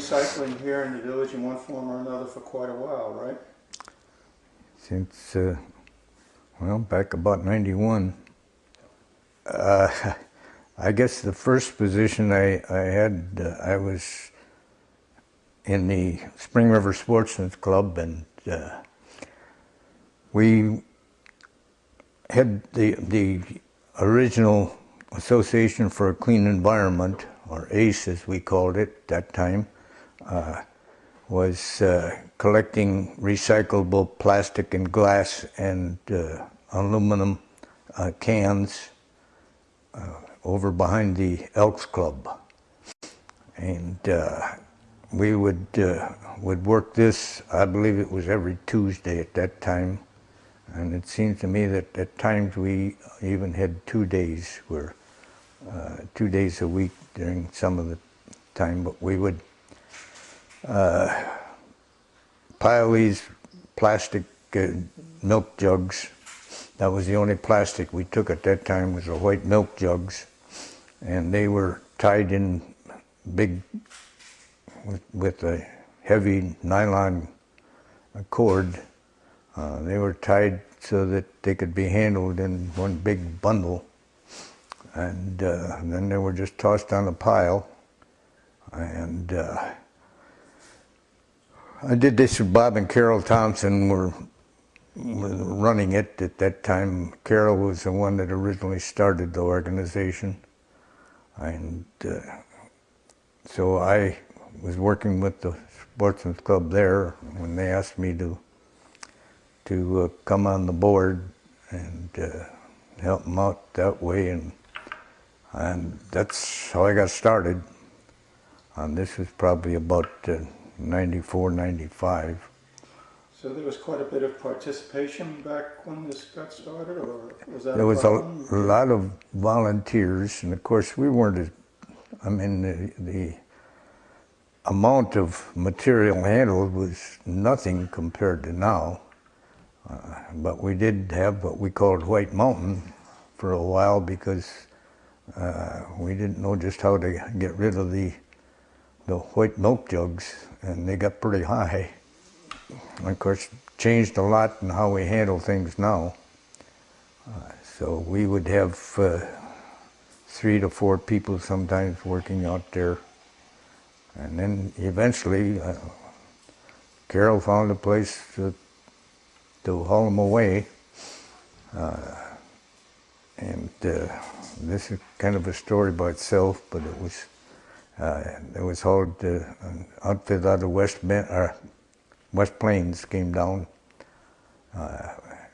recycling here in the village in one form or another for quite a while, right? Since, well, back about 91. I guess the first position I had, I was in the Spring River Sportsman's Club, and we had the original Association for a Clean Environment, or ACE as we called it at that time, was collecting recyclable plastic and glass and aluminum cans over behind the Elks Club. And we would work this, I believe it was every Tuesday at that time. And it seems to me that at times we even had 2 days, where 2 days a week during some of the time, but we would pile these plastic milk jugs. That was the only plastic we took at that time, was the white milk jugs, and they were tied in big with a heavy nylon cord. They were tied so that they could be handled in one big bundle, and then they were just tossed on a pile. And I did this with Bob and Carol Thompson were running it at that time. Carol was the one that originally started the organization, and so I was working with the Sportsman's Club there when they asked me to come on the board and help them out that way, and that's how I got started. And this was probably about 94, 95. So there was quite a bit of participation back when this got started, or was that There was problem? a lot of volunteers, and of course we weren't as, I mean, the amount of material handled was nothing compared to now. But we did have what we called White Mountain for a while, because we didn't know just how to get rid of the white milk jugs, and they got pretty high. And of course, changed a lot in how we handle things now. So we would have 3 to 4 people sometimes working out there. And then eventually, Carol found a place to haul them away. And this is kind of a story by itself, but it was hauled, an outfit out of West Plains came down.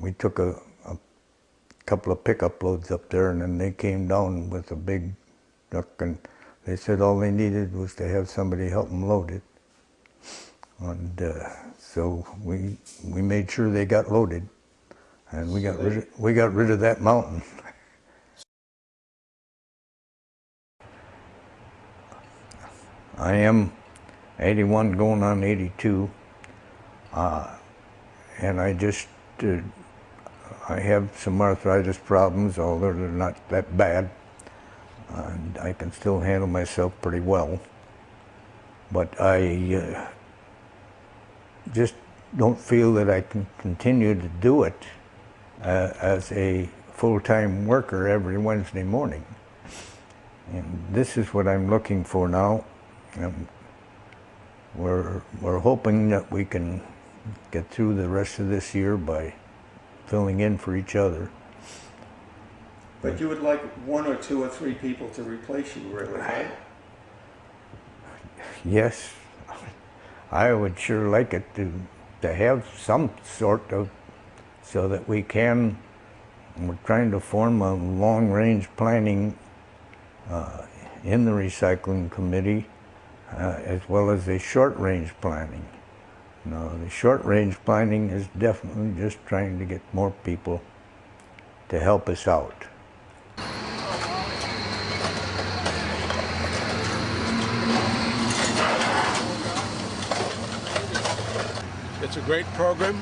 We took a couple of pickup loads up there, and then they came down with a big truck, and they said all they needed was to have somebody help them load it. And so we made sure they got loaded, and we got rid of that mountain. I am 81 going on 82, and I just I have some arthritis problems, although they're not that bad, and I can still handle myself pretty well. But I just don't feel that I can continue to do it as a full-time worker every Wednesday morning. And this is what I'm looking for now. We're hoping that we can get through the rest of this year by filling in for each other. But you would like 1 or 2 or 3 people to replace you, really, right? Yes, I would sure like it to have some sort of, so that we're trying to form a long-range planning in the recycling committee, as well as a short-range planning. Now, the short-range planning is definitely just trying to get more people to help us out. It's a great program,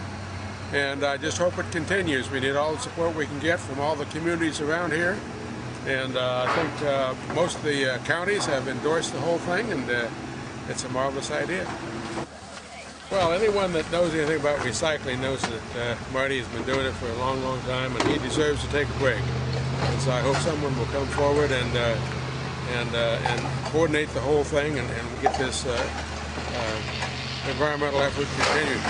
and I just hope it continues. We need all the support we can get from all the communities around here, and I think most of the counties have endorsed the whole thing, and it's a marvelous idea. Well, anyone that knows anything about recycling knows that Marty has been doing it for a long, long time, and he deserves to take a break. And so I hope someone will come forward and coordinate the whole thing and get this environmental effort continued.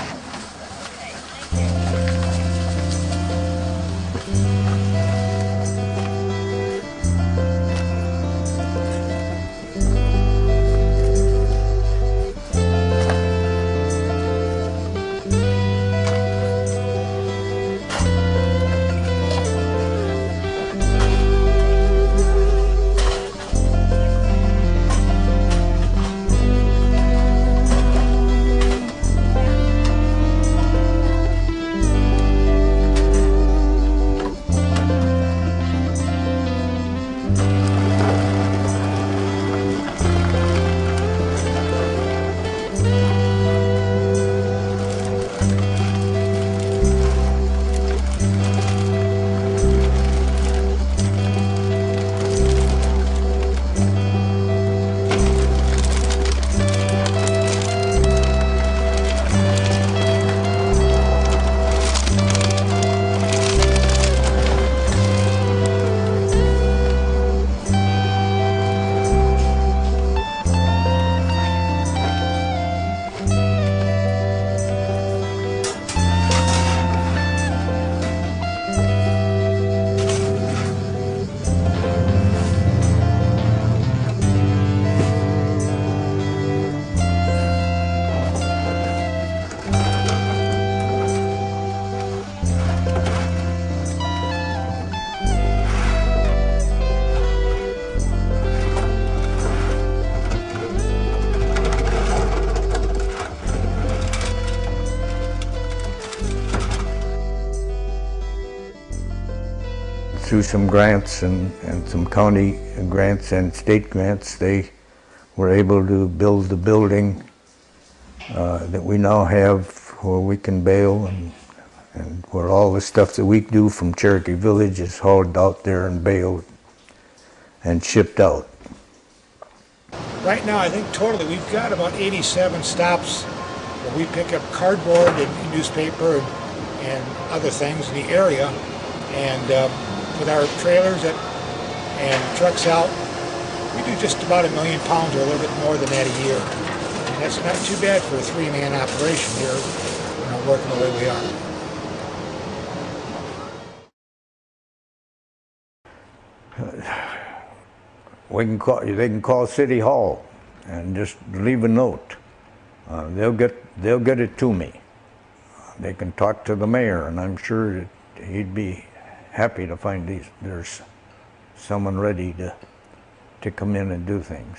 Through some grants and some county grants and state grants, they were able to build the building that we now have where we can bale and where all the stuff that we do from Cherokee Village is hauled out there and baled and shipped out. Right now, I think totally we've got about 87 stops where we pick up cardboard and newspaper and other things in the area. And with our trailers and trucks out, we do just about 1 million pounds or a little bit more than that a year. And that's not too bad for a 3-man operation here, working the way we are. They can call City Hall and just leave a note. They'll get it to me. They can talk to the mayor, and I'm sure that he'd be happy to find there's someone ready to come in and do things.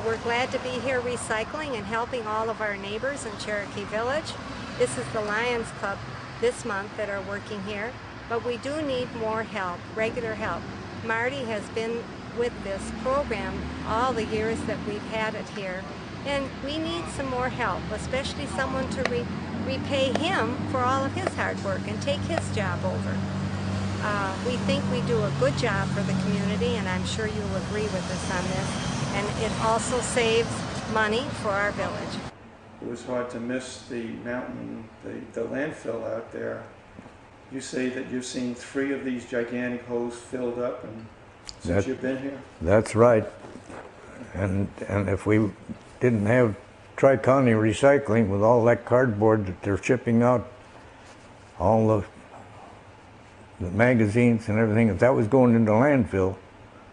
We're glad to be here recycling and helping all of our neighbors in Cherokee Village. This is the Lions Club this month that are working here, but we do need more help, regular help. Marty has been with this program all the years that we've had it here, and we need some more help, especially someone to repay him for all of his hard work and take his job over. We think we do a good job for the community, and I'm sure you'll agree with us on this. And it also saves money for our village. It was hard to miss the mountain, the landfill out there. You say that you've seen 3 of these gigantic holes filled up since you've been here? That's right. And if we didn't have Tri-County Recycling with all that cardboard that they're shipping out, all the magazines and everything, if that was going into landfill,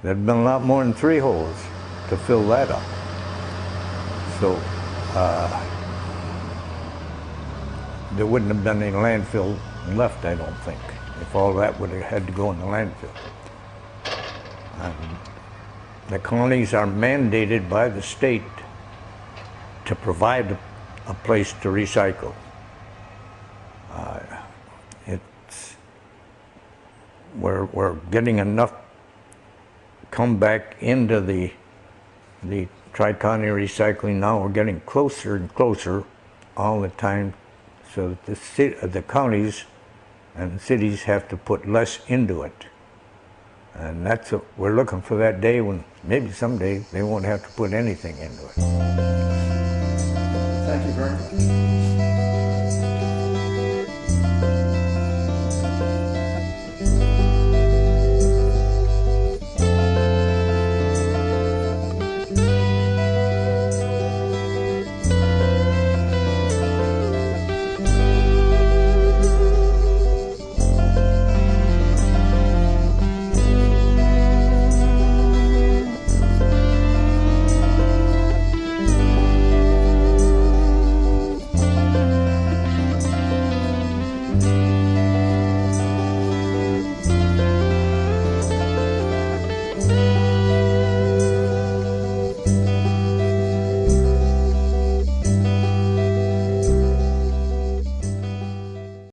there'd been a lot more than 3 holes to fill that up. So there wouldn't have been any landfill left, I don't think, if all that would have had to go in the landfill. The counties are mandated by the state to provide a place to recycle. We're getting enough come back into the Tri-County Recycling now. We're getting closer and closer all the time, so that the counties and the cities have to put less into it. And that's what we're looking for, that day when maybe someday they won't have to put anything into it. Thank you very much.